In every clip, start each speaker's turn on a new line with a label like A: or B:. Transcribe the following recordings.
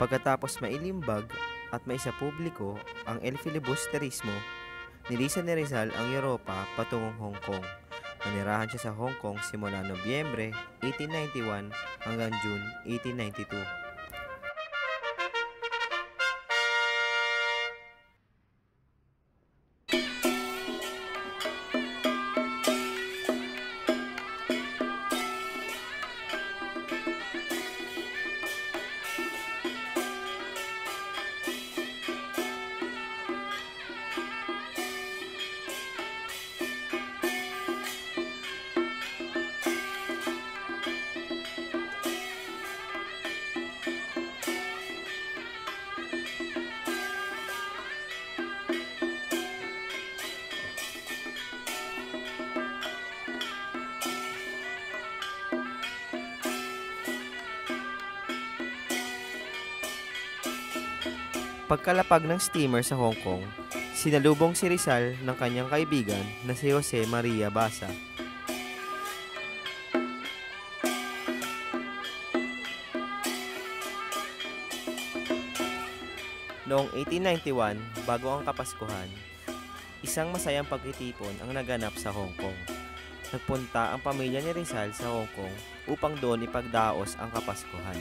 A: Pagkatapos mailimbag at maisa publiko ang El Filibusterismo, nilisan ni Rizal ang Europa patungong Hong Kong. Nanirahan siya sa Hong Kong simula Nobyembre 1891 hanggang June 1892. Pagkalapag ng steamer sa Hong Kong, sinalubong si Rizal ng kanyang kaibigan na si Jose Maria Basa. Noong 1891, bago ang Kapaskuhan, isang masayang pagtitipon ang naganap sa Hong Kong. Nagpunta ang pamilya ni Rizal sa Hong Kong upang doon ipagdaos ang Kapaskuhan.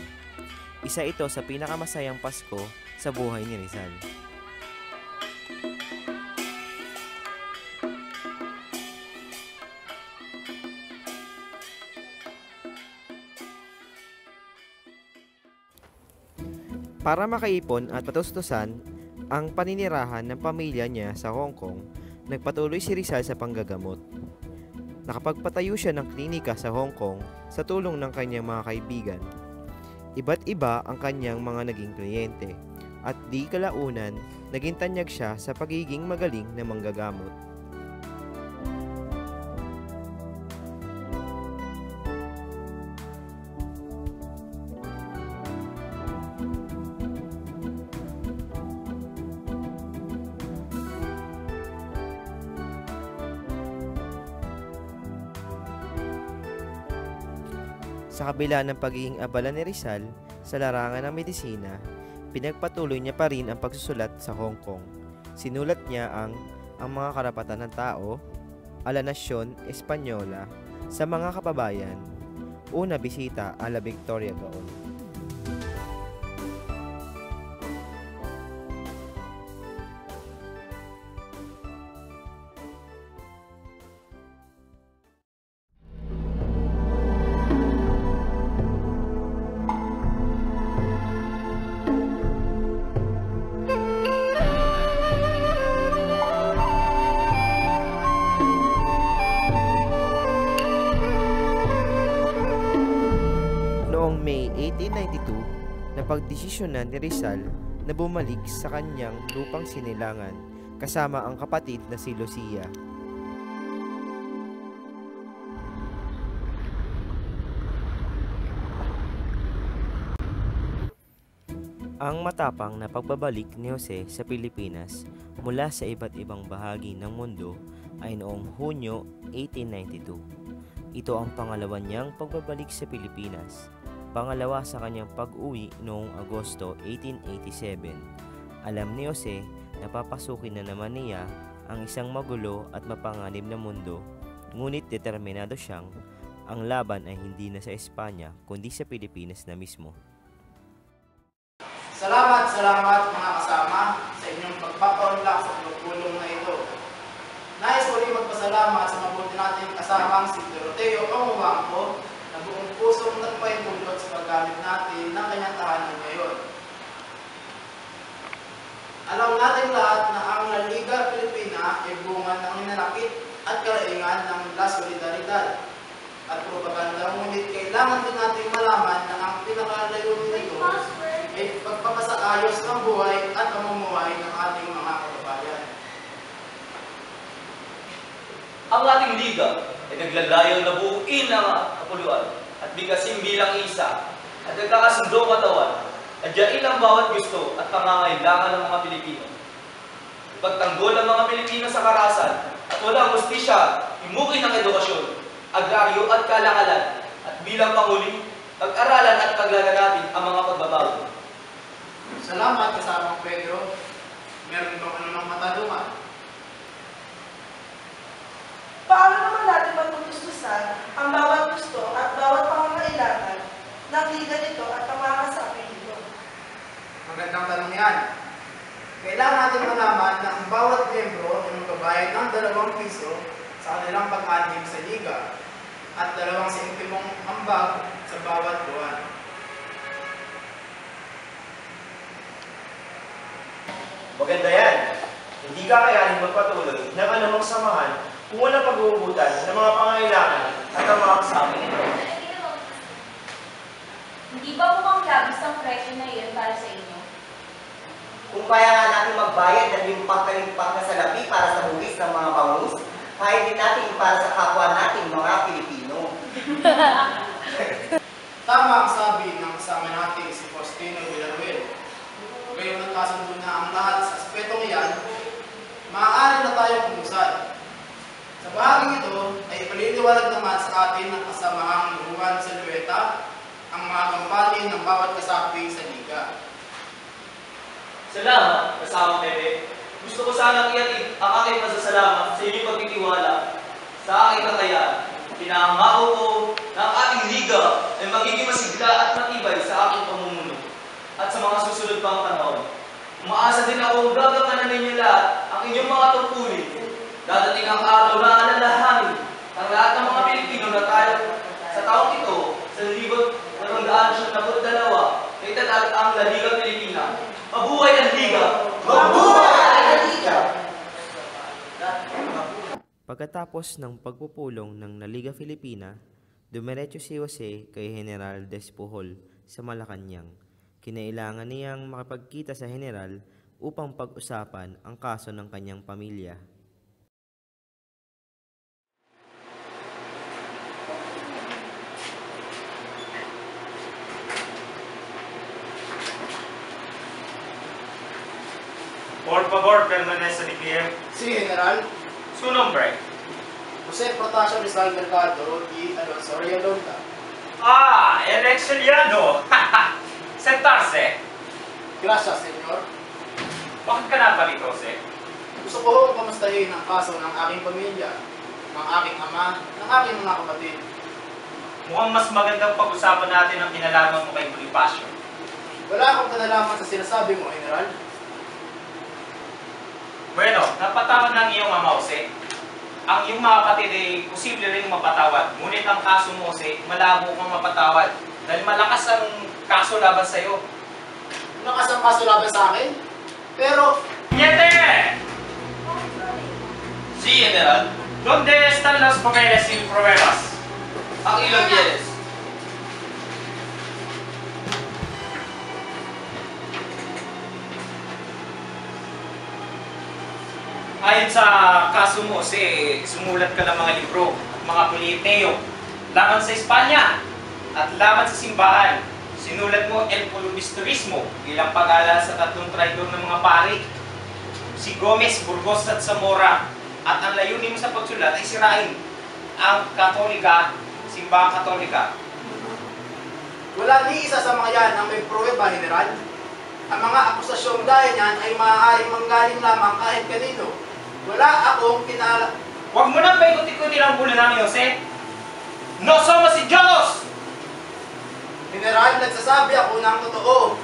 A: Isa ito sa pinakamasayang Pasko sa buhay ni Rizal. Para makaipon at patustusan ang paninirahan ng pamilya niya sa Hong Kong, nagpatuloy si Rizal sa panggagamot. Nakapagpatayo siya ng klinika sa Hong Kong sa tulong ng kanyang mga kaibigan. Iba't iba ang kanyang mga naging kliyente at di kalaunan naging tanyag siya sa pagiging magaling na manggagamot. Sa kabila ng pagiging abala ni Rizal sa larangan ng medisina, pinagpatuloy niya pa rin ang pagsusulat sa Hong Kong. Sinulat niya ang mga karapatan ng tao, a la Nación Española, sa mga kababayan, una bisita a la Victoria Gaon. Noong May 1892, napagdesisyonan ni Rizal na bumalik sa kanyang lupang sinilangan kasama ang kapatid na si Lucia. Ang matapang na pagbabalik ni Jose sa Pilipinas mula sa iba't ibang bahagi ng mundo ay noong Hunyo 1892. Ito ang pangalawa niyang pagbabalik sa Pilipinas. Pangalawa sa kanyang pag-uwi noong Agosto 1887. Alam ni Jose na papasukin na naman niya ang isang magulo at mapanganib na mundo, ngunit determinado siyang ang laban ay hindi na sa Espanya kundi sa Pilipinas na mismo.
B: Salamat mga kasama sa inyong pagpapaunlak sa tulong na ito. Nais ko rin magpasalamat sa mabuti nating kasamang si Doroteo Omuwangco na buong pusong nagpaipulot sa paggamit natin ng kanyang tahanan ngayon. Alam natin lahat na ang La Liga Pilipina ay bunga ng hinanakit at kalaingan ng La Solidaridad at propaganda, ngunit kailangan din natin malaman na ang pinakalayunin nito ay pagpapasaayos ng buhay at pamumuhay ng ating mga kababayan.
C: Ang ating liga ay naglalayon na buuin ang kapuluan at bigkasin bilang isa at nagkakasundong katawan at diyain ang bawat gusto at pangangailangan ng mga Pilipino. Pagtanggol ang mga Pilipino sa karahasan at walang hustisya, himukin ng edukasyon, agraryo at kalakalan at bilang panguli, pag-aralan at paglalaganapin ang mga pagbabago.
B: Salamat kasamang Pedro. Meron bang anumang matanungan?
D: Paano naman natin matutustusan ang bawat gusto at bawat pangangailangan ng liga nito at ang mga kasapi nito?
B: Magandang tanong yan. Kailangan natin malaman na ang bawat miyembro ay magbabayad ng 2 piso sa kanilang pag-anim sa liga at 2 sentimong ambag sa bawat buwan.
E: Maganda yan. Hindi ka kayanin magpatuloy ng anumang samahan kung walang pag-uubutan ng mga pangailangan at ang mga kasama nito.
F: Hindi ba mukhang labis ang presyo na iyon para sa inyo?
G: Kung kaya nga natin magbayad ng limpak na salapi para sa buwis ng mga bangus, kaya din natin para sa kapwa natin mga Pilipino.
B: Tama ang sabi ng kasama natin si Faustino Villaruel. Ngayon nagkasundo na ang lahat sa aspetong iyan, maaari na tayong umusad. Sa bahaging ito ay paliliwanag naman sa atin ng kasamahang Juan Silueta ang mga kampanya ng bawat kasapi sa liga.
C: Salamat, kasama Pepe. Gusto ko sanang iatid ang aking pasasalamat sa inyong pagtitiwala sa aking kakayaan. Pinangako ko na ang ating liga ay magiging masigla at matibay sa aking pamumuno at sa mga susunod pang panahon. Umaasa din ako gagawin ninyo lahat ang inyong mga tungkulin. Dadating ang araw na alalahanin ang lahat ng mga Pilipino na tayo sa taong ito sa 1972 na itatag ang La Liga Pilipina. Mabuhay ang Liga!
G: Mabuhay ang Liga!
A: Pagkatapos ng pagpupulong ng La Liga Filipina, dumiretso si Jose kay General Despujol sa Malacanang. Kinailangan niyang makipagkita sa General upang pag-usapan ang kaso ng kanyang pamilya.
E: Por favor, permanece de pie.
B: Si General
E: Su nombre?
B: Jose Protasio Rizal Mercado y Alonso Rialonga.
E: Ah, el exiliado! Sentarse.
B: Gracias, Senyor.
E: Bakit ka naparito, Jose?
B: Gusto ko kamustahin ang kaso ng aking pamilya, ng aking ama, ng aking mga kapatid.
E: Mukhang mas magandang pag-usapan natin ang kinalaman mo kay Bonifacio.
B: Wala akong kanalaman sa sinasabi mo, General.
E: Bueno, napatawad ng iyong ama, Jose. Ang iyong mga kapatid ay posible rin mapatawad. Ngunit ang kaso mo, Jose, malabo kang mapatawad. Dahil malakas ang kaso laban sa'yo.
B: Nakas ang kaso laban sa akin. Pero,
E: Niente!
C: Si General,
E: ¿Dónde están los papeles y pruebas?
C: ang ilang bienes.
E: Ayon sa kaso mo, sumulat ka ng mga libro, mga politeo, laban sa Espanya at laban sa simbahan. Sinulat mo El Pulubisturismo bilang pag-alala sa 3 traidor ng mga pari, si Gomez, Burgos at Zamora. At ang layunin mo sa pagsulat ay sirain ang Katolika, simbahang Katolika.
B: wala ni isa sa mga yan ang may pruweba, General. Ang mga akusasyong gaya niyan ay maaaring manggaling lamang kahit kanino. Wala akong pinala...
E: Huwag mo nang paikot-ikutin ang bulo namin, Jose. No somos idiotos!
B: General, nagsasabi ako ng totoo.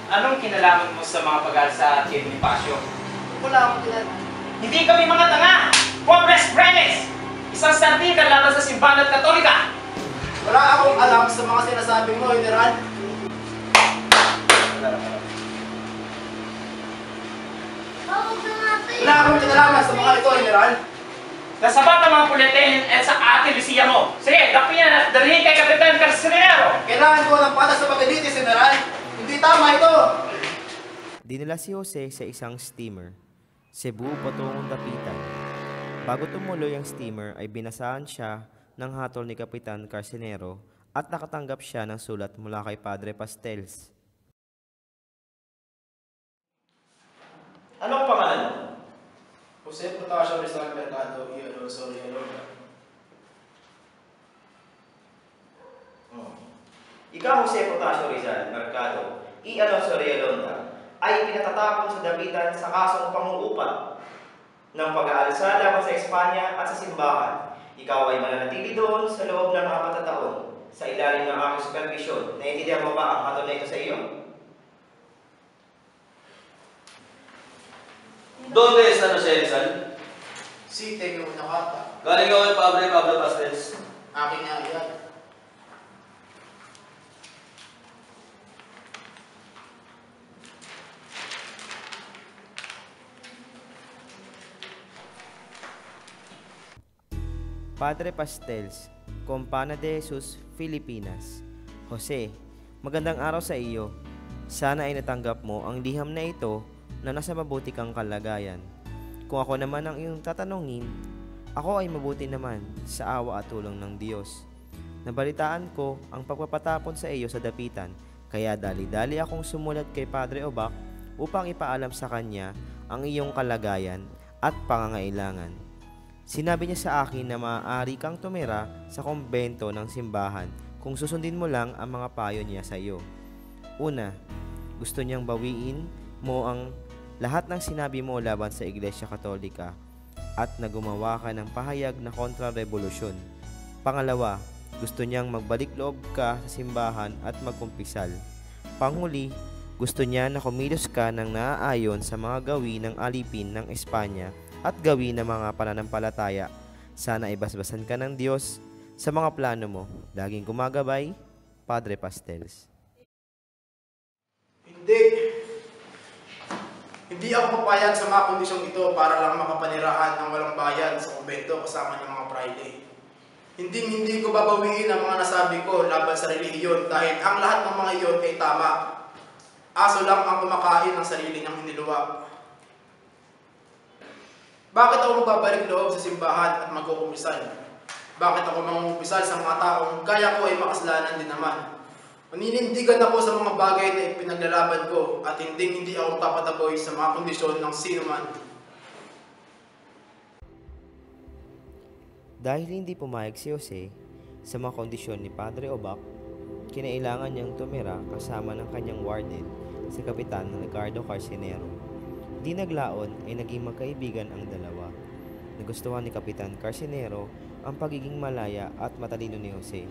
E: Anong kinalaman mo sa mga pag-aaral sa kay Bonifacio?
B: Wala akong pinala...
E: Hindi kami mga tanga! Pobres brenes! Isang sardin ka laban sa simbahan at Katolika!
B: Wala akong alam sa mga sinasabi mo, General. Wala akong kinalaman sa mga ito, General.
E: Nasabat ang mga pulitin at sa ate Lucia mo. Sige, dapian at dalhin kay Kapitan Carcinero!
B: Kailangan ko ng patas sa pagkalitis, General. Hindi tama ito.
A: Dinala si Jose sa isang steamer, Cebu patungong Dapitan. Bago tumuloy ang steamer ay binasahan siya ng hatol ni Kapitan Carcinero at nakatanggap siya ng sulat mula kay Padre Pastels.
E: Anong pangalan mo?
B: Jose Protasio Rizal Mercado y Alonso Rialonga.
E: Ikaw, Jose Protasio Rizal Mercado,
A: E. Alonso Realonda, ay pinatatapon sa dapitan sa kasong pangungupa ng pag-aalsa laban sa Espanya at sa simbahan. Ikaw ay mananatili doon sa loob ng 4 na taon sa ilalim ng aking supervision. Naiintindihan mo ba ang hatol na ito sa iyo?
C: Donde está Jose Rizal?
B: Si Teo Nakata.
C: Galing ako kay Padre Pablo Pastels.
B: Akin nga yan.
A: Padre Pastels, Compana de Jesus, Filipinas. Jose, magandang araw sa iyo. Sana ay natanggap mo ang liham na ito na nasa mabuti kang kalagayan. Kung ako naman ang iyong tatanungin, ako ay mabuti naman sa awa at tulong ng Diyos. Nabalitaan ko ang pagpapatapon sa iyo sa dapitan, kaya dali-dali akong sumulat kay Padre Obac upang ipaalam sa kanya ang iyong kalagayan at pangangailangan. Sinabi niya sa akin na maaari kang tumira sa kumbento ng simbahan kung susundin mo lang ang mga payo niya sa iyo. Una, gusto niyang bawiin mo ang lahat ng sinabi mo laban sa Iglesia Katolika at na gumawa ka ng pahayag na kontra-revolusyon. Pangalawa, gusto niyang magbalik loob ka sa simbahan at magkumpisal. Panghuli, gusto niya na kumilos ka ng naaayon sa mga gawin ng alipin ng Espanya at gawin ng mga pananampalataya. Sana ibasbasan ka ng Diyos sa mga plano mo. Laging gumagabay, Padre Pastels.
B: Hindi ako papayag sa mga kondisyong ito para lang makapanirahan ng walang bayan sa kumbento kasama ng mga praile. Hindi ko babawiin ang mga nasabi ko laban sa relihiyon dahil ang lahat ng mga iyon ay tama. Aso lang ang kumakain ng sarili niyang hiniluwa. Bakit ako magbabalik loob sa simbahan at magkukumpisal? Bakit ako mangumpisal sa mga taong gaya ko ay makasalanan din naman? Maninindigan ako sa mga bagay na ipinaglalaban ko at hindi ako papataboy sa mga kondisyon ng sino man.
A: Dahil hindi pumayag si Jose sa mga kondisyon ni Padre Obac, kinailangan niyang tumira kasama ng kanyang warden, si Kapitan Ricardo Carcinero. Di naglaon ay naging magkaibigan ang dalawa. Nagustuhan ni Kapitan Carcinero ang pagiging malaya at matalino ni Jose.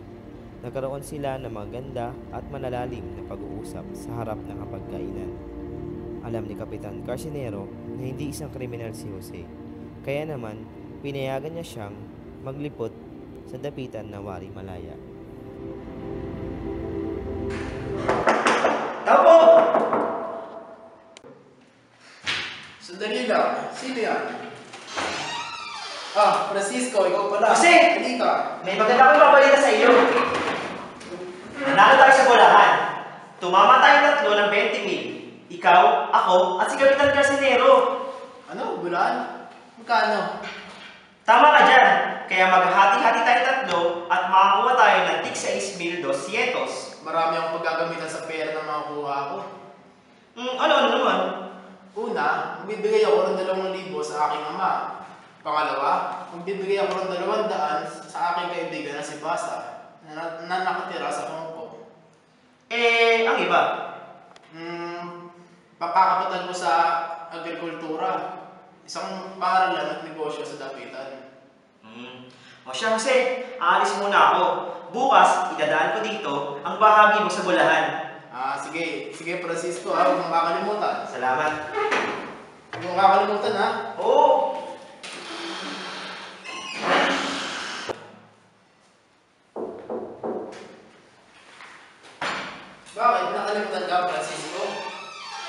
A: Nagkaroon sila ng maganda at malalalim na pag-uusap sa harap ng hapagkainan. Alam ni Kapitan Carcinero na hindi isang kriminal si Jose, kaya naman pinayagan niya siyang maglipot sa dapitan na Wari Malaya.
G: Tapo!
B: Sandali lang, sino yan? Ah, Francisco, ikaw pala.
G: Jose!
B: Halika.
G: May maganda akong babalita sa iyo. Nanalo tayo sa bolahan. Tumama tayo 3 ng 20,000. Ikaw, ako, at si Kapitan Carcinero.
B: Ano, bulan? Magkano?
G: Tama ka dyan. Kaya maghati-hati tayo 3 at makakuha tayo ng tig 6,200.
B: Marami akong paggagamitan sa pera na makukuha ko.
G: Ano naman?
B: Una, magbibigay ako ng 2,000 sa aking ama. Pangalawa, magbibigay ako ng 200 sa aking kaibigan na si Basa na nakatira sa Hong Kong.
G: Ang iba?
B: Pakakapital ko sa agrikultura. Isang paaralan at negosyo sa dapitan.
G: O siya, Jose, aalis muna ako. Bukas, idadaan ko dito ang bahagi mo sa bolahan.
B: Sige. Sige, Francisco, huwag mong kakalimutan.
G: Salamat.
B: Huwag mong kakalimutan, ha?
G: Oo.
B: Bakit? Nakalimutan ka, Francisco?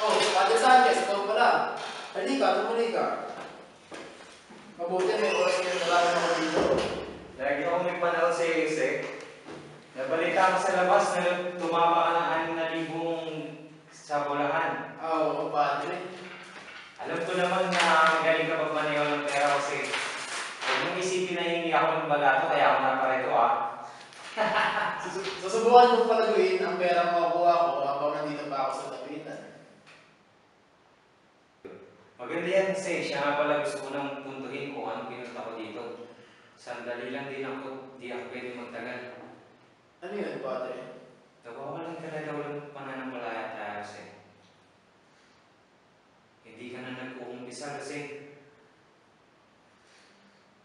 B: Oh, Padre Sanchez, ikaw pala. Halika, tumuloy ka. Mabuti, may oras kayo nalaman ako dito.
E: Lagi ako may panahon sa iyo, Jose. Nabalita ko sa labas na tumama ka ng 6,000 sa bolahan.
B: Oo, Padre.
E: Alam ko naman na magaling ka magmaneho ng pera kasi huwag mong isipin na hindi ako ng balato kaya ako naparito
B: Susubukan mo palaguin ang pera makukuha ko habang nandito pa ako sa dapitan.
E: Maganda yan, Jose. Siya nga pala gusto ko nang puntuhin kung anong pinunta ko dito. Sandali lang din ako, di ako pwede magtagal.
B: Ano yun, Padre?
E: Nawawalan ka na daw ng pananampalataya tayo, Jose. Hindi ka na nag-uumpisa, Jose.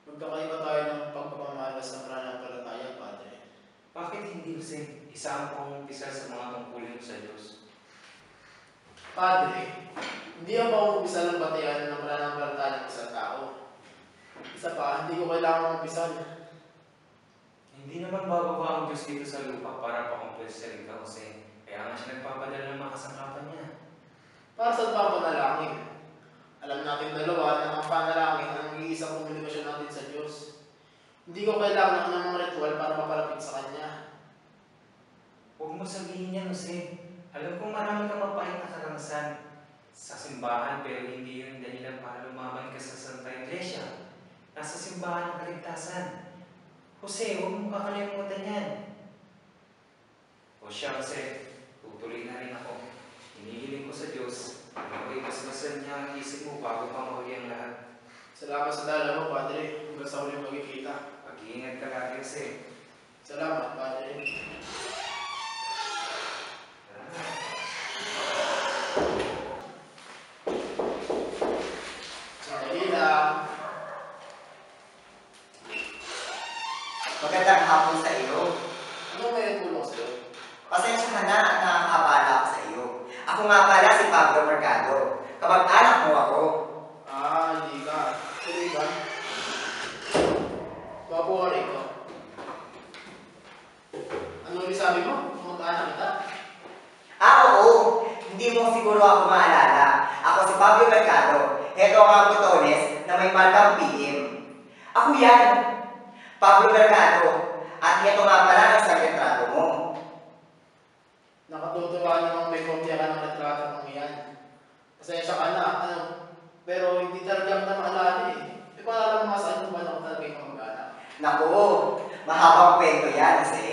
B: Magkakaiba tayo ng pagpapamalas ng pananampalataya, Padre.
E: Bakit hindi, Jose? Isa ang pangumpisa sa mga tungkulin mo sa Diyos.
B: Padre, hindi ang paumpisa ng batayan ng pananampalataya ng isang tao. Isa pa, hindi ko kailangan umpisan.
E: Hindi naman bababa ang Diyos dito sa lupa para pakumpulsarin ka, Jose. Kaya nga siya nagpapadala ng mga kasangkapan niya.
B: Para sa panalangin. Alam natin dalawa na ang panalangin ang iisang komunikasyon natin sa Diyos. Hindi ko kailangan ng mga ritual para mapalapit sa Kanya.
E: Huwag mo sabihin yan, Jose. Alam kong marami kang mapait na karanasan sa simbahan, pero hindi yun dahilan para lumaban ka sa Santa Iglesia. Nasa simbahan ang kaligtasan. Jose, huwag mo kakalimutan yan. O siya, Jose, tutuloy na rin ako. Hinihiling ko sa Diyos, maging basbasan niya ang isip mo bago pa mahuli ang lahat.
B: Salamat sa dala mo, Padre. Hanggang sa huling magkikita.
E: Mag-iingat ka lagi, Jose.
B: Salamat, Padre. Sandali lang.
G: Magandang hapon sa iyo.
B: Ano may tulong sa'yo?
G: Pasensya ka na at nakakabala ako sa iyo. Ako nga pala si Pablo Mercado. Kapag-anak mo ako.
B: Hindi ka. Tuloy ba? Wapo ka rito. Ano ulit sabi mo? Kumag-anak kita?
G: Oo. Hindi mo siguro ako maalala. Ako si Pablo Mercado. Heto ang butones na may markang PM. Ako yan. Pablo Mercado. At heto nga pala ang isang retrato mo.
B: Nakatutuwa namang may kopya ka ng retrato ng iyan. Pasensya ka na, pero hindi talaga na maalala eh. Di ba alam mo saan kung paano ko talaga yung mag-anak?
G: Naku, mahabang kwento yan kasi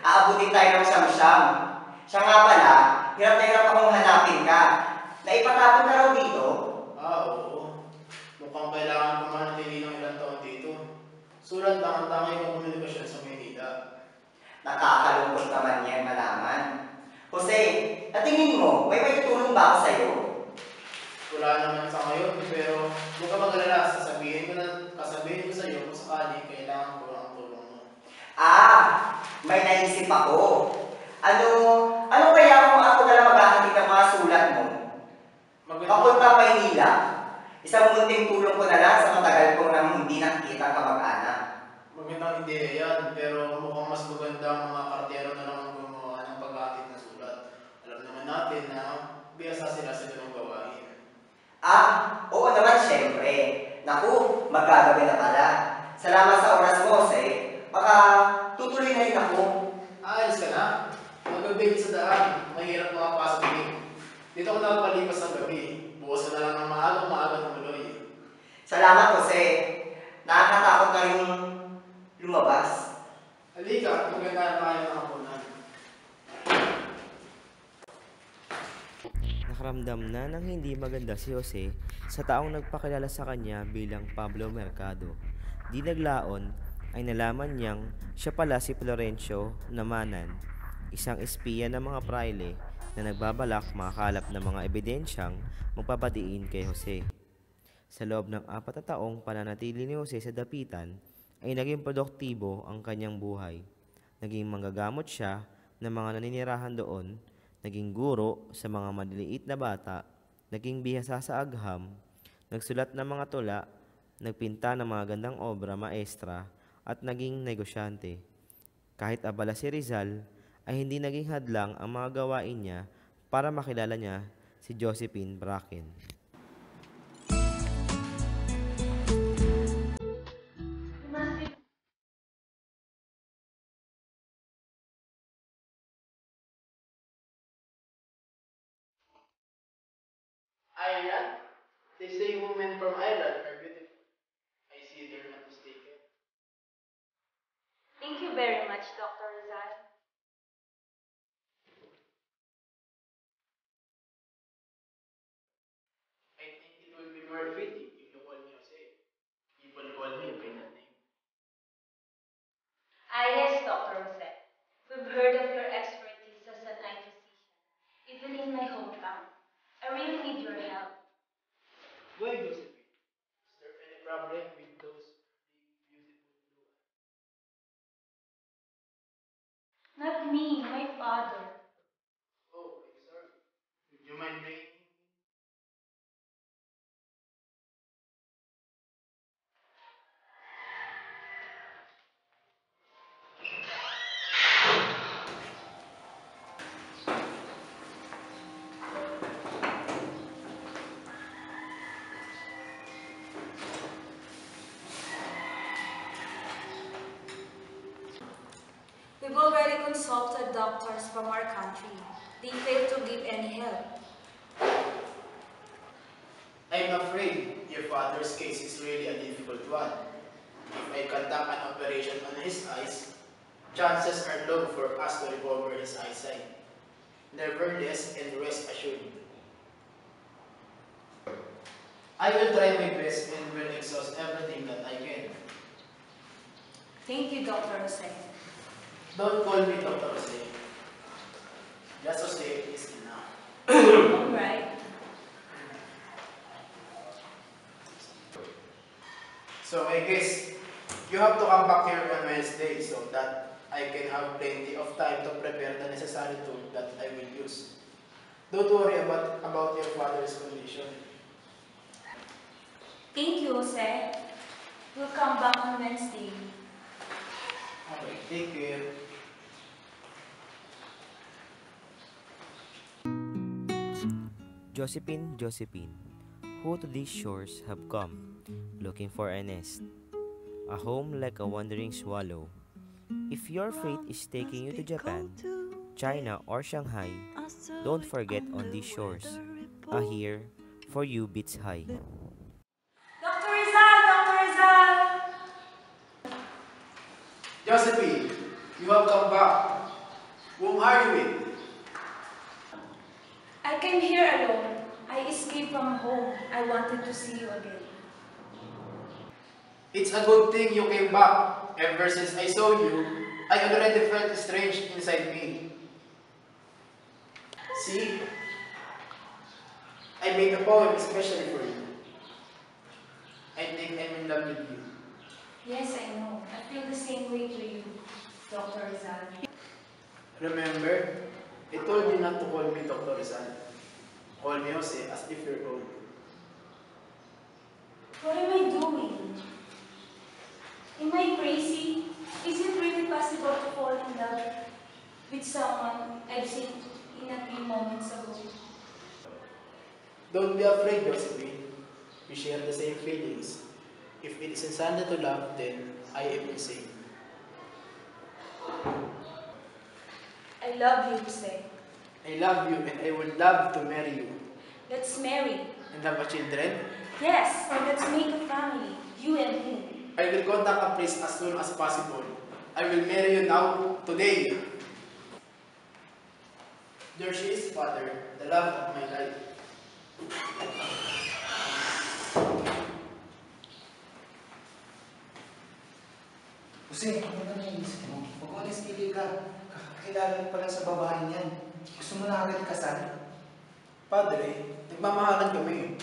G: aabutin tayo ng siyam-siyam. Siya nga pala, hirap na hirap akong hanapin ka. Naipatapon na raw dito.
B: Oo. Mukhang kailangan ko manatili ng ilang taon dito. Sulat lang ang tangay kong komunikasyon sa Maynila.
G: Nakakalungkot naman yan malaman. Jose, natingin mo, may tutulong ba ako sa'yo?
B: Wala naman sa ngayon, pero huwag ka mag-alala. Kasabihin ko sa iyo kung sakali kailangan ko ang tulong mo.
G: May naisip ako. Ano kaya kung ako na lang maghahatid ng mga sulat mo? Papunta Maynila. Isang munting tulong ko na lang sa matagal kong nang hindi nakikita ang kamag-anak.
B: Magandang ideya yan, pero mukhang mas maganda ang mga kartero na lang ang gumawa ng paghahatid na sulat. Alam naman natin na biyasa sila sa ganung gawain.
G: Oo naman, syempre. Naku, magkagabi na pala. Salamat sa oras mo, Jose. Baka tutuloy na rin ako.
B: Ayos ka na. Magabi sa daan. Mahirap makapasok din. Dito ko nakapalipas ng gabi. Bukas ka na lang ng maaga tumuloy.
G: Salamat, Jose. Nakakatakot na rin lumabas.
B: Halika, maganda na tayo ng hapunan.
A: Nakaramdam na ng hindi maganda si Jose sa taong nagpakilala sa kanya bilang Pablo Mercado. Di naglaon ay nalaman niyang siya pala si Florencio Namanan, isang espiya ng mga praile na nagbabalak makakalap ng mga ebidensyang magpapadiin kay Jose. Sa loob ng 4 na taong pananatili ni Jose sa dapitan ay naging produktibo ang kanyang buhay. Naging manggagamot siya ng mga naninirahan doon, naging guro sa mga maliliit na bata, naging bihasa sa agham, nagsulat ng mga tula, nagpinta ng mga gandang obra maestra, at naging negosyante. Kahit abala si Rizal, ay hindi naging hadlang ang mga gawain niya para makilala niya si Josephine Bracken.
B: Ireland? They say women from Ireland are beautiful. I see they're not mistaken.
F: Thank you very much, Dr. Rizal.
B: I think it will be more fitting if you call me Jose. People call me by that name.
F: Yes, Dr. Jose. We've heard of your expertise as of me, my father.
B: Oh, sorry. Would you mind playing?
H: We've already consulted doctors from our country. They failed to give any help.
B: I'm afraid your father's case is really a difficult one. If I conduct an operation on his eyes, chances are low for us to recover his eyesight. Nevertheless, and rest assured, I will try my best and will exhaust everything that I can.
H: Thank you, Dr. Jose.
B: Don't call me Dr. Jose. Just Jose is enough.
H: All right.
B: So I guess you have to come back here on Wednesday so that I can have plenty of time to prepare the necessary tool that I will use. Don't worry about your father's condition.
H: Thank you, Jose. We'll come back on Wednesday.
B: Okay, take care.
A: Josephine, who to these shores have come, looking for a nest, a home like a wandering swallow. If your fate is taking you to Japan, China, or Shanghai, don't forget on these shores, a here for you beats high.
H: Dr. Rizal! Dr. Rizal!
B: Josephine, you have come back. Whom are you with?
H: I came here alone. I escaped from home. I wanted to see you again.
B: It's a good thing you came back. Ever since I saw you, I already felt strange inside me. See? I made a poem especially for you. I think I'm in love with you.
H: Yes, I know. I feel the same way to you, Dr. Rizal.
B: Remember, I told you not to call me Dr. Rizal. Call me Jose as if you're old.
H: What am I doing? Am I crazy? Is it really possible to fall in love with someone I've seen in a few moments ago?
B: Don't be afraid, Josephine. We share the same feelings. If it is insanity to love, then I am insane.
H: I love you, Jose.
B: I love you and I would love to marry you.
H: Let's marry.
B: And have a children?
H: Yes, and let's make a family. You and me.
B: I will contact a priest as soon as possible. I will marry you now, today. There she is, Father, the love of my life.
I: Jose, ano ba naisip mo? Huwag mo nestili ka. Kakakilala mo pa lang sa babae niyan. Gusto mo na agad kasal?
B: Padre, nagmamahalan kami.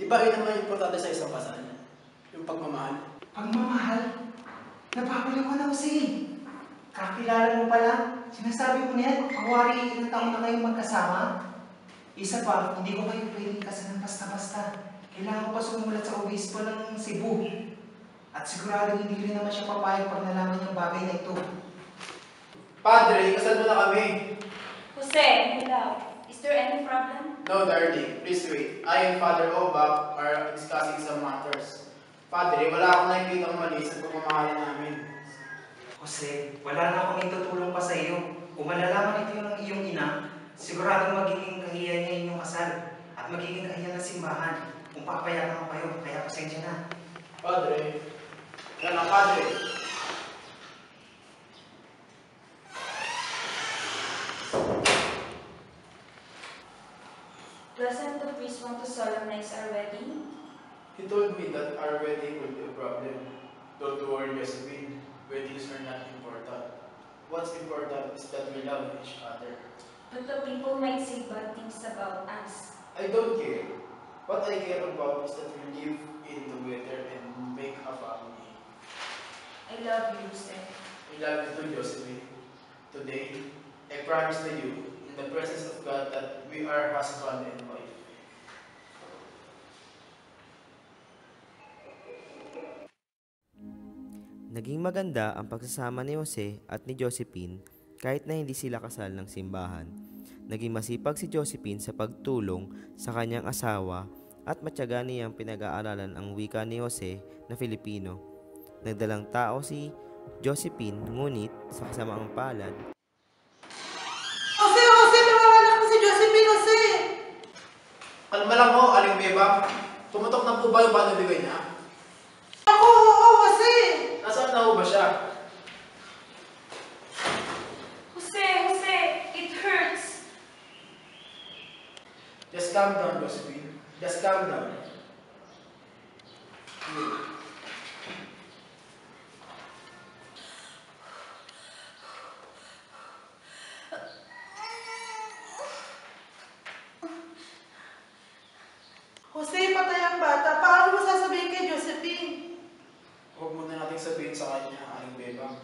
B: Di ba yun naman importante sa isang kasal? Yung pagmamahal.
I: Pagmamahal? Napapaliw ka na, Jose. Kakilala mo pa lang. Sinasabi mo niyan, pagwari ilang taon na kayong magkasama. Isa pa, hindi ko kayo pwedeng kasalan basta-basta. Kailangan ko pa sumulat sa obispo ng Cebu. At sigurado hindi rin naman siya papayag pag nalaman niyang bagay na ito.
B: Padre, kasal mo na kami.
H: Jose, my love, is there any problem?
B: No, darling. Please wait. I and Father Obak are discussing some matters. Padre, wala akong nakikita mali sa pagmamahalan namin.
I: Jose, wala na akong itutulong pa sa iyo. Kung malalaman ito ng iyong ina, siguradong magiging kahiyan niya inyong kasal at magiging kahiyan ng simbahan kung papayagan ko kayo, kaya pasensya na.
B: Padre, yan ang Padre.
H: Doesn't the priest want to solemnize our wedding?
B: He told me that our wedding will be a problem. Don't worry, Josephine. Weddings are not important. What's important is that we love each other.
H: But the people might say bad things about us.
B: I don't care. What I care about is that we live in together and make a family.
H: I love you, Jose.
B: I love you too, Josephine. Today, I promise to you, in the presence of God, that we are husband and wife.
A: Naging maganda ang pagsasama ni Jose at ni Josephine kahit na hindi sila kasal ng simbahan. Naging masipag si Josephine sa pagtulong sa kanyang asawa at matyaga niyang pinag-aaralan ang wika ni Jose na Filipino. Nagdalang tao si Josephine, ngunit sa kasamaang palad,
D: Jose, nanganganak mo si Josephine, Jose!
B: Kalma lang ho, Aling Bebang. Tumutok na po ba yung panibigay niya?
D: Ako, oo, Jose!
B: Nasaan na ho ba siya?
H: Jose, it hurts.
B: Just calm down, Josephine. Just calm down.
D: Jose, patay ang bata. Paano mo sasabihin kay Josephine?
B: Huwag muna natin sabihin sa kanya, Aling Bebang.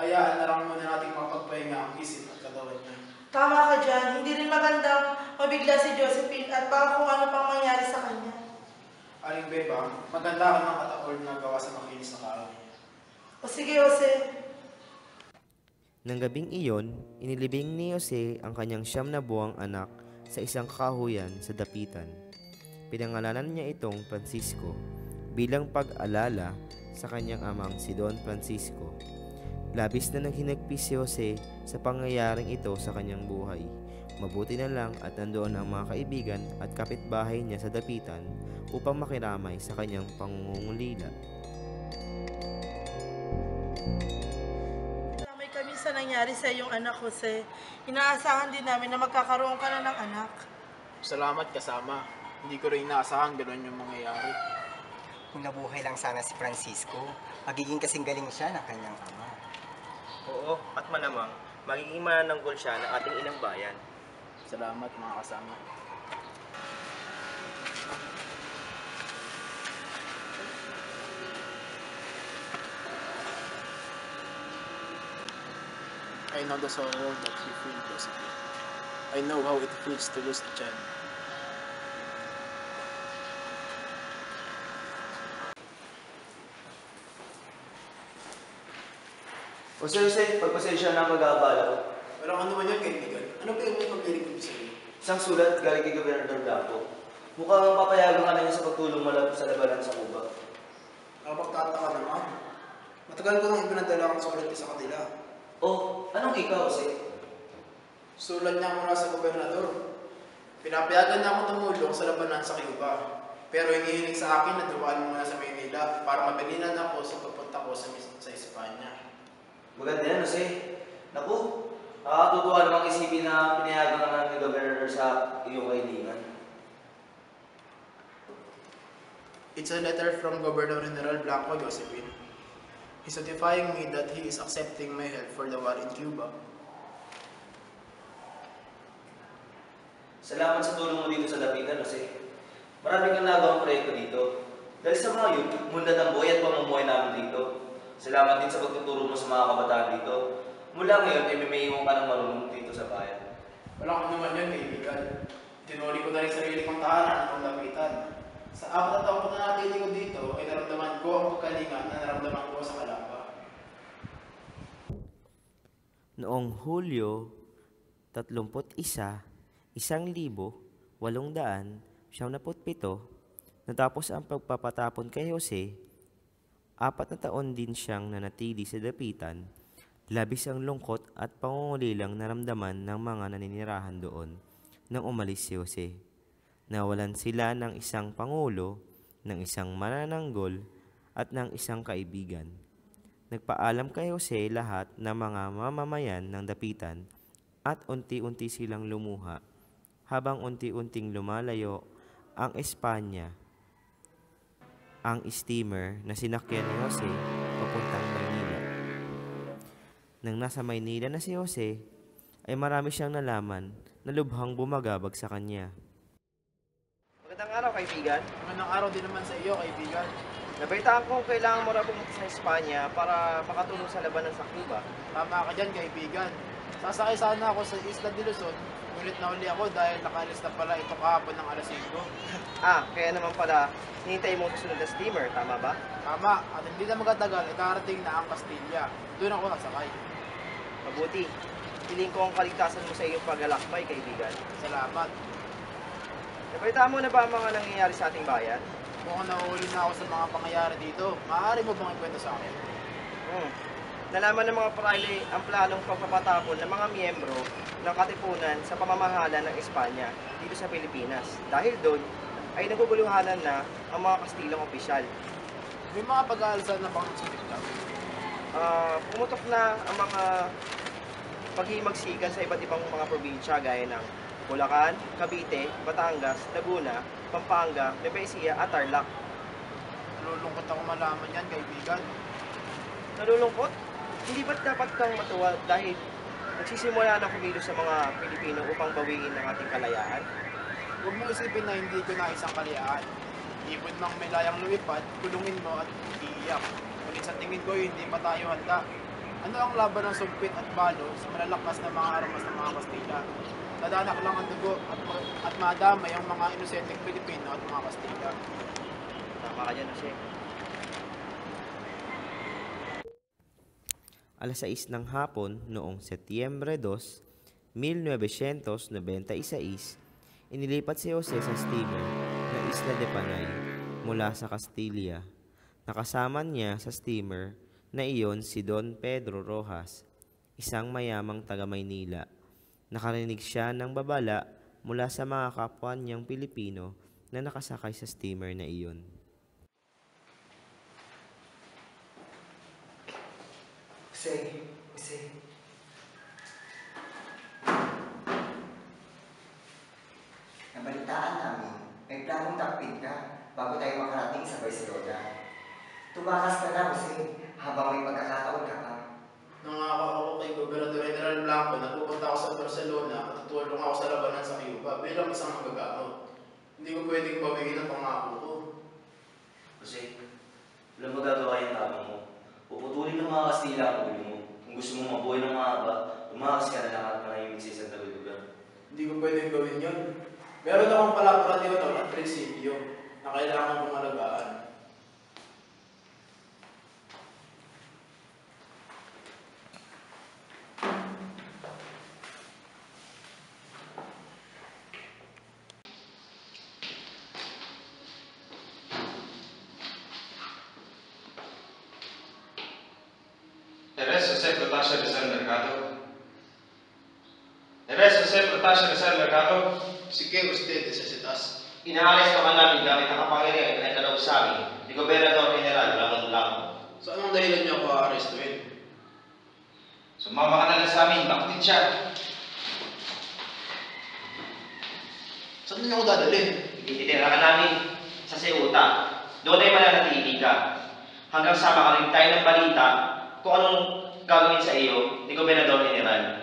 B: Hayaan na lang muna natin mapagpahinga ang isip at katawan niya.
D: Tama ka dyan. Hindi rin magandang mabigla si Josephine at baka kung ano pang mangyari sa kanya.
B: Aling Bebang, maganda ka ng kataol na gawa sa makinis na kahoy.
D: O sige, Jose.
A: nang gabing iyon, inilibing ni Jose ang kanyang 9 na buwang anak sa isang kahuyan sa dapitan. Pinangalanan niya itong Francisco bilang pag-alala sa kanyang amang si Don Francisco. Labis na naghinagpis si Jose sa pangyayaring ito sa kanyang buhay. Mabuti na lang at nandoon ang mga kaibigan at kapitbahay niya sa dapitan upang makiramay sa kanyang pangungulila.
D: May kami sa nangyari sa iyong anak, Jose. Inaasahan din namin na magkakaroon ka na ng anak.
B: Salamat kasama. Hindi ko rin inaasahan gano'n yung mangyayari.
G: Kung nabuhay lang sana si Francisco, magiging kasing galing siya ng kanyang ama.
A: Oo, at malamang magiging manananggol siya ng ating inang bayan.
B: Salamat mga kasama. I know the sorrow that you feel, Josephine. I know how it feels to lose a child.
C: Jose, pagpasensya na mag-aabala ko.
B: Walang ano man yun, kaibigan. Ano ba yung may pagkilig ko sa iyo?
C: Isang sulat galing kay Gobernador Blanco. Mukhang papayagan ka na niya sa pagtulong malapit sa labanan sa Cuba.
B: Nakapagtataka naman. Matagal ko nang ipinadala ang sulat niya sa kanila.
C: Oh, anong ikaw, Jose?
B: Sulat niya mula sa gobernador. Pinapayagan niya ako tumulong sa labanan sa Cuba. Pero hinihiling sa akin na dumaan muna sa Maynila para mabilinan ako sa pagpunta ko sa Espanya.
C: Maganda yan, Jose. Naku, nakakatutuwa namang isipin na pinayagan ka na ng Gobernador sa iyong kaibigan.
B: It's a letter from Governor General Blanco, Josephine. He's notifying me that he is accepting my help for the war in Cuba.
C: Salamat sa tulong mo dito sa dapitan, Jose. Marami kang nagawang proyekto dito. Dahil sa mga yun, mundan ang buhay at pamumuhay namin dito. Salamat din sa pagtuturo mo sa mga kabataan dito. Mula ngayon, ay may iwan ka ng marunong dito sa bayan.
B: Wala ko naman yun, kaibigan. Tinuri ko na rin sarili kong tahanan at lapitan. Sa 4 na taon ko na natili ko dito, ay naramdaman ko ang pagkalingan na naramdaman ko sa Kalamba.
A: Noong Hulyo 31, 1897, natapos ang pagpapatapon kay Jose. 4 na taon din siyang nanatili sa dapitan. Labis ang lungkot at pangungulilang naramdaman ng mga naninirahan doon nang umalis si Jose. Nawalan sila ng isang pangulo, ng isang manananggol at ng isang kaibigan. Nagpaalam kay Jose lahat ng mga mamamayan ng dapitan at unti-unti silang lumuha habang unti-unting lumalayo ang Espanya. Ang steamer na sinakyan ni Jose papuntang Maynila. Nang nasa Maynila na si Jose, ay marami siyang nalaman na lubhang bumagabag sa kanya.
J: Magandang araw, kaibigan.
B: Magandang araw din naman sa iyo, kaibigan.
J: Nabalitaan ko kailangan mo na pumunta sa Espanya para makatulong sa labanan sa Cuba.
B: Tama ka dyan, kaibigan. Sasakay sana ako sa Isla de Luzon, ngunit nahuli ako dahil nakaalis na pala ito kahapon ng alas 5.
J: Kaya naman pala, hinintay mo susunod na steamer, tama ba?
B: Tama, at hindi na magatagal ay darating na ang Castilla. Doon ako nasakay.
J: Mabuti. Piling ko ang kaligtasan mo sa iyong paglalakbay, kaibigan.
B: Salamat.
J: Nabalitaan mo na ba ang mga nangyayari sa ating bayan?
B: Mukhang nahuli na ako sa mga pangyayari dito. Maaari mo bang ikwento sa akin?
J: Nalaman ng mga praile ang planong pagpapatapon ng mga miyembro ng katipunan sa pamamahala ng Espanya dito sa Pilipinas. Dahil doon ay naguguluhanan na ang mga Kastilang opisyal.
B: May mga pag-aalsa na bang sumikap?
J: Pumutok na ang mga paghimagsikan sa iba't ibang mga probinsya gaya ng Bulacan, Cavite, Batangas, Laguna, Pampanga, Nueva Ecija at Tarlac.
B: Nalulungkot ako malaman yan, kaibigan.
J: Nalulungkot? Hindi ba't dapat kang matuwa dahil nagsisimula na kumilos sa mga Pilipino upang bawiin ang ating kalayaan?
B: Huwag mong isipin na hindi ko na isang kalayaan. Ibon mang may layang lumipad, kulungin mo at iiyak. Ngunit sa tingin ko, hindi pa tayo handa. Ano ang laban ng sumpit at balo sa malalakas na mga armas ng mga Kastila? Dadanak lang ang dugo at madamay ang mga inosenteng Pilipino at mga Kastila.
J: Tama ka dyan, Jose.
A: Alas 6 ng hapon noong Setyembre 2, 1996, inilipat si Jose sa steamer ng Isla de Panay mula sa Castilla. Nakasama niya sa steamer na iyon si Don Pedro Rojas, isang mayamang taga-Maynila. Nakarinig siya ng babala mula sa mga kapwa niyang Pilipino na nakasakay sa steamer na iyon.
G: Jose. Nabalitaan namin, may planong takpid ka bago tayo makarating sa Barcelona. Tumakas ka na, Jose, habang may pagkakataon ka pa.
B: Nangako ako kay Gobernador General Blanco na pupunta ako sa Barcelona at tutulong ako sa labanan sa Cuba bilang isang magagamot. Hindi ko pwedeng bawiin ang pangako ko.
C: Jose, walang magagawa yung tama mo. Puputulin ng mga Kastila ang ulo mo. Kung gusto mo mabuhay ng mahaba, tumakas ka na lang at manahimik sa isang lugar.
B: Hindi ko pwedeng gawin yun. Meron akong palaparatyon at prinsipyo na kailangan kong alagaan.
E: Jose Protasio Rizal Mercado.
B: Si que usted necesitas?
K: Inaalis ka man namin gamit ang kapangyarihan na ikaloob sa amin ni Gobernador General Ramon Blanco.
B: Sa anong dahilan niyo ako aarestuin?
E: Sumama ka na lang sa amin, bakit siya?
B: Saan niyo ako dadalhin?
K: Ititira ka namin sa Ceuta. Doon ay mananatili ka. Hanggang sa makarinig tayo ng balita kung anong gagawin sa iyo ni Gobernador General.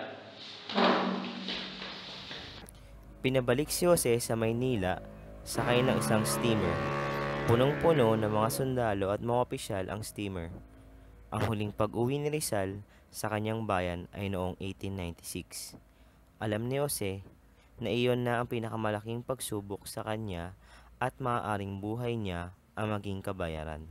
A: Pinabalik si Jose sa Maynila sakay ng isang steamer. Punong-puno ng mga sundalo at mga opisyal ang steamer. Ang huling pag-uwi ni Rizal sa kanyang bayan ay noong 1896. Alam ni Jose na iyon na ang pinakamalaking pagsubok sa kanya at maaaring buhay niya ang maging kabayaran.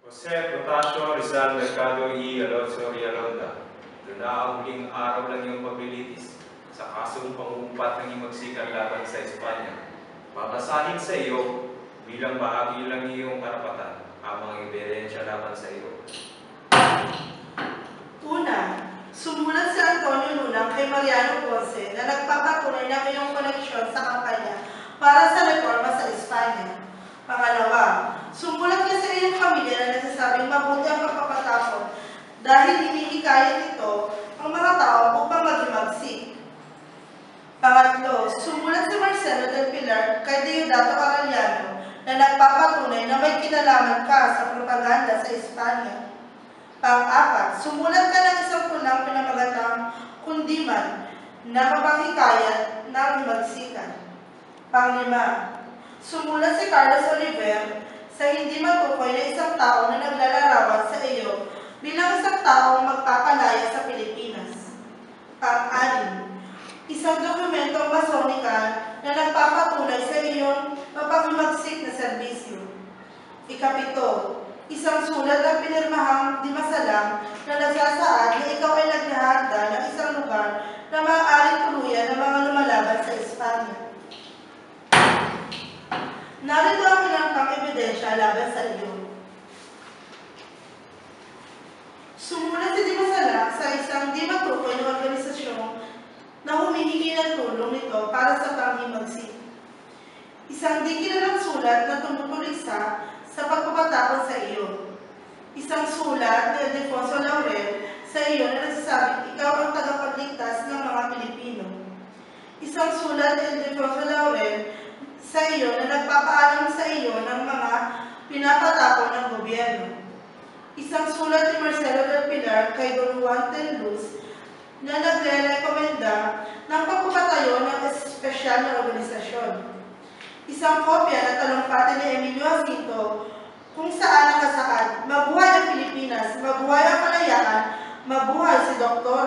L: Jose Protasio Rizal Mercado y Alonso Villalonga, doon na ang huling araw ng iyong paglilitis sa kasong pangungumpat ng himagsikan laban sa Espanya. Babasahin sa iyo bilang bahagi lang iyong karapatan ang mga ebidensya laban sa iyo.
D: Una, sumulat si Antonio Luna kay Mariano Ponce na nagpapatunay ng iyong koneksyon sa kampanya para sa reforma sa Espanya. Pangalawa, sumulat ka sa iyong pamilya na nagsasabing mabuti ang pagpapatapon dahil hinihikayat nito ang mga tao upang maghimagsik. Pangatlo, sumulat si Marcelo del Pilar kay Deodato Arellano na nagpapatunay na may kinalaman ka sa propaganda sa Espanya. Pang-apat, sumulat ka ng isang pulang pinamagatang kundiman na mapanghikayat ng himagsikan. Pang-lima, sumulat si Carlos Oliver sa hindi matukoy na isang tao na naglalarawan sa iyo bilang isang taong magpapalaya sa Pilipinas. panghimagsik na serbisyo. Ikapito, isang sulat na pinirmahang di masalang na nagsasaad na ikaw ay naghahanda ng isang lugar na maaaring tuluyan ng mga lumalaban sa Espanya. Narito ang ilang ebidensya laban sa iyo. Sumulat si Di Masalang sa isang di matukoy na organisasyon na humihingi ng tulong nito para sa panghimagsik. Isang di kilalang sulat na tumutuligsa sa pagpapatapon sa iyo. Isang sulat ni Ildefonso Laurel sa iyo na nagsasabing ikaw ang tagapagligtas ng mga Pilipino. Isang sulat ni Ildefonso Laurel sa iyo na nagpapaalam sa iyo ng mga pinapatapon ng gobyerno. Isang sulat ni Marcelo del Pilar kay Don Juan Tenluz na nagre-rekomenda ng pagpapatayo ng espesyal na organisasyon. Isang kopya na talumpati ni Emilio Jacinto kung saan nakasaad, mabuhay ang Pilipinas, mabuhay ang kalayaan, mabuhay si Dr.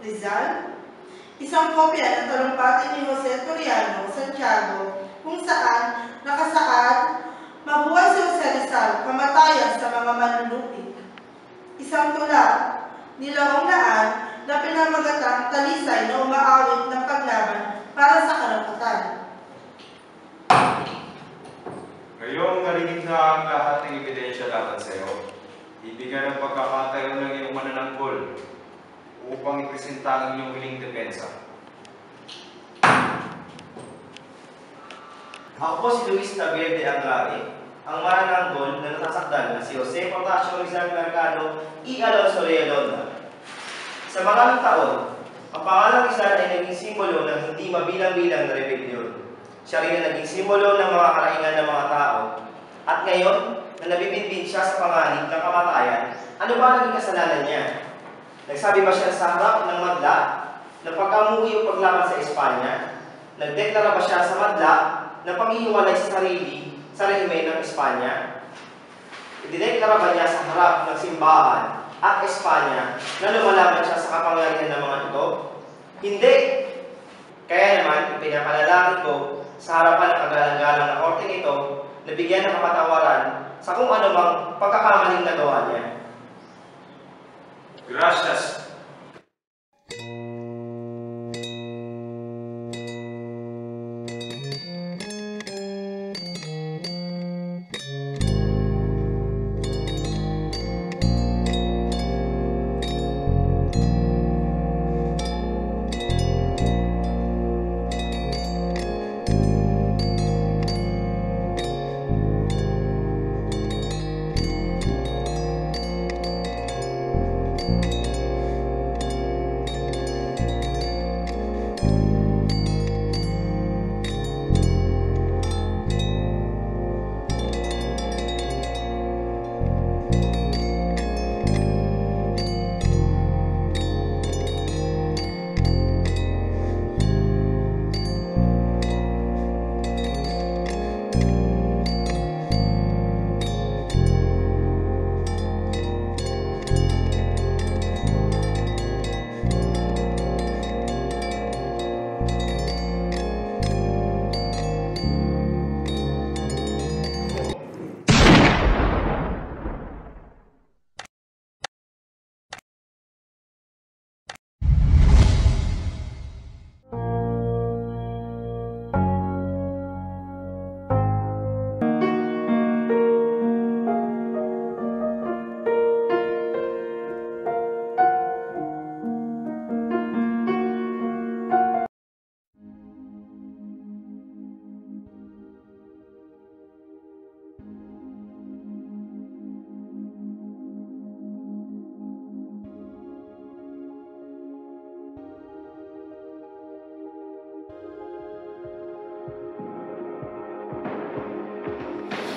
D: Rizal. Isang kopya na talumpati ni Jose Toriano Santiago kung saan nakasaad, mabuhay si Jose Rizal, kamatayan sa mga manunupit. Isang tula ni Laong Laan na pinamagatang talisay na umaawit ng paglaban para sa karapatan.
L: Ngayong narinig na ang lahat ng ebidensya laban sa iyo, ibigyan ng pagkakataon ng iyong manananggol upang ipresenta ang iyong huling depensa.
K: Ako po si Luis Tabier de Andrade, ang manananggol na natasakdal na si Jose Portasio Rizal Mercado y Alonso Realonda. Sa maraming taon, ang pangalang Rizal ay naging simbolo ng hindi mabilang-bilang na rebelyon. Siya rin ang naging simbolo ng mga karaingan ng mga tao. At ngayon, na nabibinbin siya sa panganib ng kamatayan, ano ba naging kasalanan niya? Nagsabi ba siya sa harap ng madla na pagkamuhi o paglaban sa Espanya? Nagdeklara ba siya sa madla na paghihiwalay sa sarili sa rehimen ng Espanya? Idineklara ba niya sa harap ng simbahan at Espanya na lumalaban siya sa kapangyarihan ng mga ito? Hindi! Kaya naman, ipinapanalangin ko sa harapan ng kagalang-galang na korte nito na bigyan ng kapatawaran sa kung anumang pagkakamaling nagawa niya.
L: Gracias.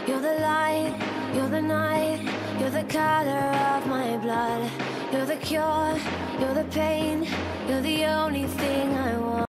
M: You're the light, you're the night, you're the color of my blood. You're the cure, you're the pain, you're the only thing